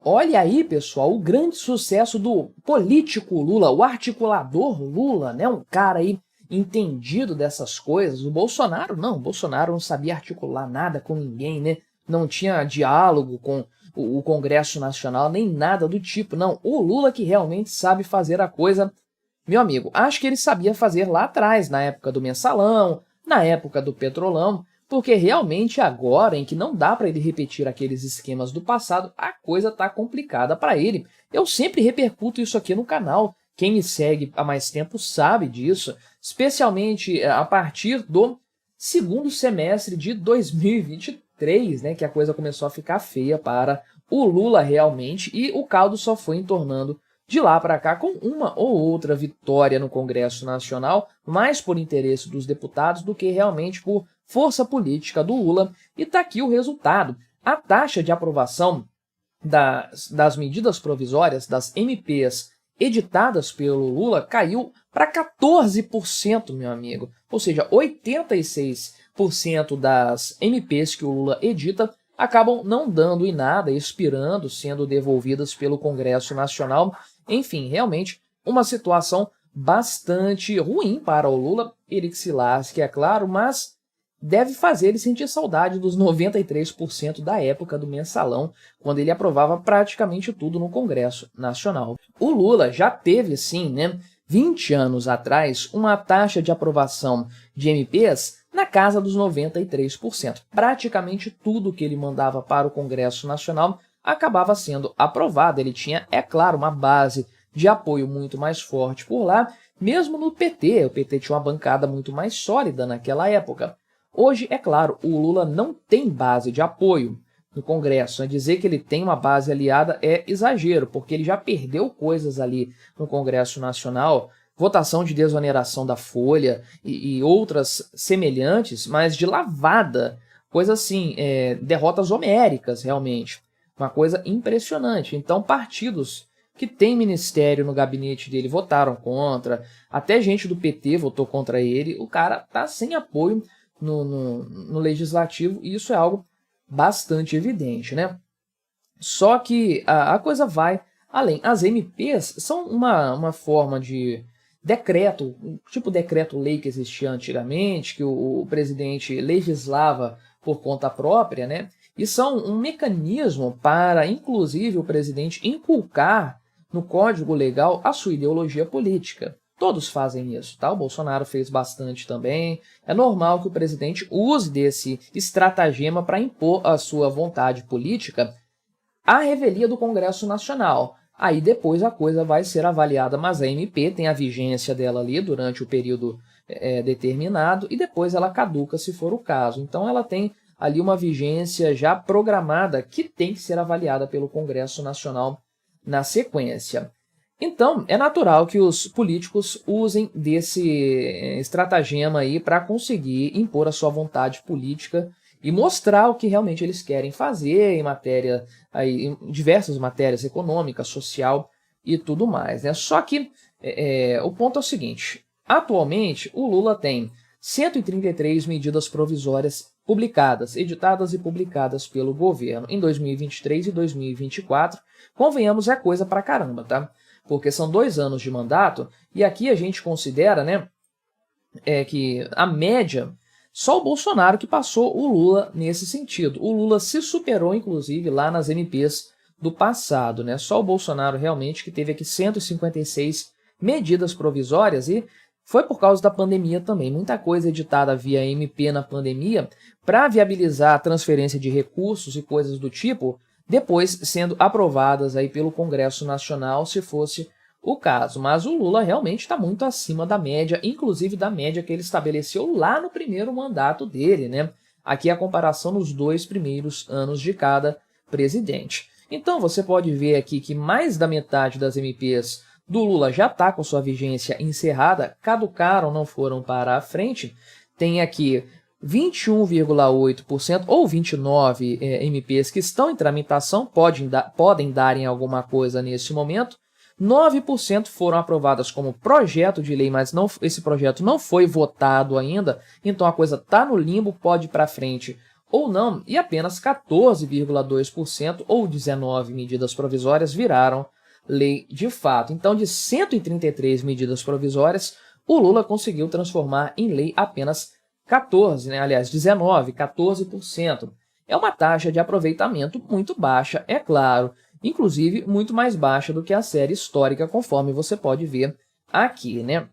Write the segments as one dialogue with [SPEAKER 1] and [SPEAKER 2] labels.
[SPEAKER 1] Olha aí, pessoal, o grande sucesso do político Lula, o articulador Lula, né? Um cara aí entendido dessas coisas. O Bolsonaro não sabia articular nada com ninguém, né? Não tinha diálogo com o Congresso Nacional, nem nada do tipo, não. O Lula que realmente sabe fazer a coisa, meu amigo, acho que ele sabia fazer lá atrás, na época do Mensalão, na época do Petrolão, porque realmente agora, em que não dá para ele repetir aqueles esquemas do passado, a coisa tá complicada para ele. Eu sempre repercuto isso aqui no canal. Quem me segue há mais tempo sabe disso, especialmente a partir do segundo semestre de 2023, né, que a coisa começou a ficar feia para o Lula realmente, e o caldo só foi entornando de lá para cá com uma ou outra vitória no Congresso Nacional, mais por interesse dos deputados do que realmente por força política do Lula, e tá aqui o resultado. A taxa de aprovação das medidas provisórias, das MPs editadas pelo Lula, caiu para 14%, meu amigo. Ou seja, 86% das MPs que o Lula edita acabam não dando em nada, expirando, sendo devolvidas pelo Congresso Nacional. Enfim, realmente uma situação bastante ruim para o Lula, ele que se lasque, é claro, mas deve fazer ele sentir saudade dos 93% da época do Mensalão, quando ele aprovava praticamente tudo no Congresso Nacional. O Lula já teve, sim, né, 20 anos atrás, uma taxa de aprovação de MPs na casa dos 93%. Praticamente tudo que ele mandava para o Congresso Nacional acabava sendo aprovado. Ele tinha, é claro, uma base de apoio muito mais forte por lá, mesmo no PT. O PT tinha uma bancada muito mais sólida naquela época. Hoje, é claro, o Lula não tem base de apoio no Congresso. Né? Dizer que ele tem uma base aliada é exagero, porque ele já perdeu coisas ali no Congresso Nacional, votação de desoneração da Folha e outras semelhantes, mas de lavada, coisa assim, derrotas homéricas realmente, uma coisa impressionante. Então partidos que têm ministério no gabinete dele votaram contra, até gente do PT votou contra ele, o cara tá sem apoio no legislativo, e isso é algo bastante evidente, né? Só que a coisa vai além. As MPs são uma forma de decreto, tipo decreto-lei que existia antigamente, que o presidente legislava por conta própria, né? E são um mecanismo para, inclusive, o presidente inculcar no Código Legal a sua ideologia política. Todos fazem isso, tá? O Bolsonaro fez bastante também. É normal que o presidente use desse estratagema para impor a sua vontade política à revelia do Congresso Nacional. Aí depois a coisa vai ser avaliada, mas a MP tem a vigência dela ali durante o período determinado e depois ela caduca se for o caso. Então ela tem ali uma vigência já programada que tem que ser avaliada pelo Congresso Nacional na sequência. Então, é natural que os políticos usem desse estratagema aí para conseguir impor a sua vontade política e mostrar o que realmente eles querem fazer em diversas matérias econômicas, social e tudo mais. Né? Só que o ponto é o seguinte, atualmente o Lula tem 133 medidas provisórias publicadas, editadas e publicadas pelo governo em 2023 e 2024. Convenhamos, é coisa pra caramba, tá? Porque são 2 anos de mandato, e aqui a gente considera, né, que a média, só o Bolsonaro que passou o Lula nesse sentido. O Lula se superou, inclusive, lá nas MPs do passado, né? Só o Bolsonaro realmente que teve aqui 156 medidas provisórias, e foi por causa da pandemia também. Muita coisa editada via MP na pandemia para viabilizar a transferência de recursos e coisas do tipo, depois sendo aprovadas aí pelo Congresso Nacional, se fosse o caso. Mas o Lula realmente está muito acima da média, inclusive da média que ele estabeleceu lá no primeiro mandato dele, né? Aqui a comparação nos 2 primeiros anos de cada presidente. Então você pode ver aqui que mais da metade das MPs do Lula já está com sua vigência encerrada, caducaram, não foram para a frente. Tem aqui 21,8% ou 29 MPs que estão em tramitação, podem dar em alguma coisa nesse momento. 9% foram aprovadas como projeto de lei, mas esse projeto não foi votado ainda, então a coisa está no limbo, pode ir para frente ou não, e apenas 14,2% ou 19 medidas provisórias viraram lei de fato. Então, de 133 medidas provisórias, o Lula conseguiu transformar em lei apenas 14, né? Aliás, 19, 14%. É uma taxa de aproveitamento muito baixa, é claro, inclusive muito mais baixa do que a série histórica, conforme você pode ver aqui, né?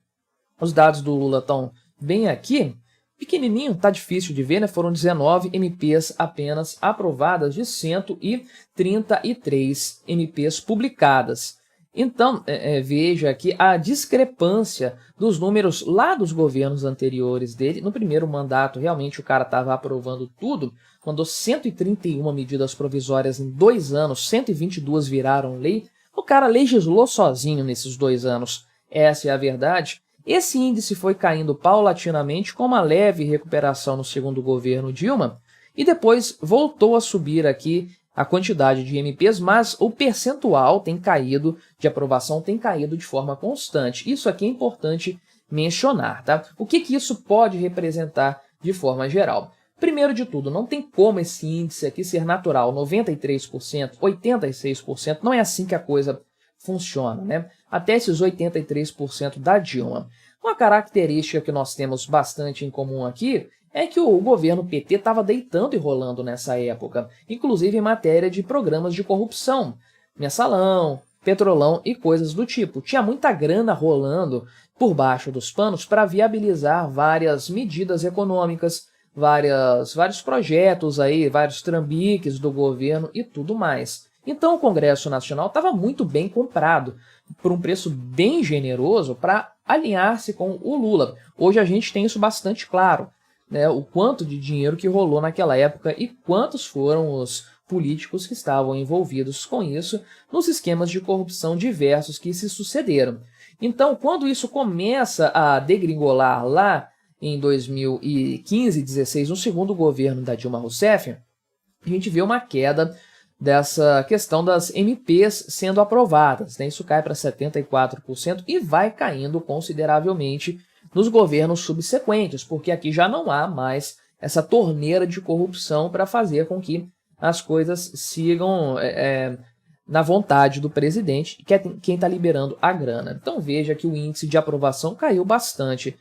[SPEAKER 1] Os dados do Lula estão bem aqui, pequenininho, tá difícil de ver, né? Foram 19 MPs apenas aprovadas de 133 MPs publicadas. Então, veja aqui a discrepância dos números lá dos governos anteriores dele. No primeiro mandato, realmente, o cara estava aprovando tudo, mandou 131 medidas provisórias em 2 anos, 122 viraram lei. O cara legislou sozinho nesses 2 anos, essa é a verdade. Esse índice foi caindo paulatinamente com uma leve recuperação no segundo governo Dilma e depois voltou a subir aqui a quantidade de MPs, mas o percentual tem caído, de aprovação tem caído de forma constante. Isso aqui é importante mencionar, tá? O que isso pode representar de forma geral? Primeiro de tudo, não tem como esse índice aqui ser natural, 93%, 86%, não é assim que a coisa funciona, né? Até esses 83% da Dilma. Uma característica que nós temos bastante em comum aqui é que o governo PT estava deitando e rolando nessa época, inclusive em matéria de programas de corrupção, mensalão, petrolão e coisas do tipo. Tinha muita grana rolando por baixo dos panos para viabilizar várias medidas econômicas, vários projetos aí, vários trambiques do governo e tudo mais. Então o Congresso Nacional estava muito bem comprado, por um preço bem generoso, para alinhar-se com o Lula. Hoje a gente tem isso bastante claro, né, o quanto de dinheiro que rolou naquela época e quantos foram os políticos que estavam envolvidos com isso nos esquemas de corrupção diversos que se sucederam. Então, quando isso começa a degringolar lá em 2015, 16, no segundo governo da Dilma Rousseff, a gente vê uma queda dessa questão das MPs sendo aprovadas, né? Isso cai para 74% e vai caindo consideravelmente nos governos subsequentes, porque aqui já não há mais essa torneira de corrupção para fazer com que as coisas sigam na vontade do presidente, que é quem está liberando a grana. Então veja que o índice de aprovação caiu bastante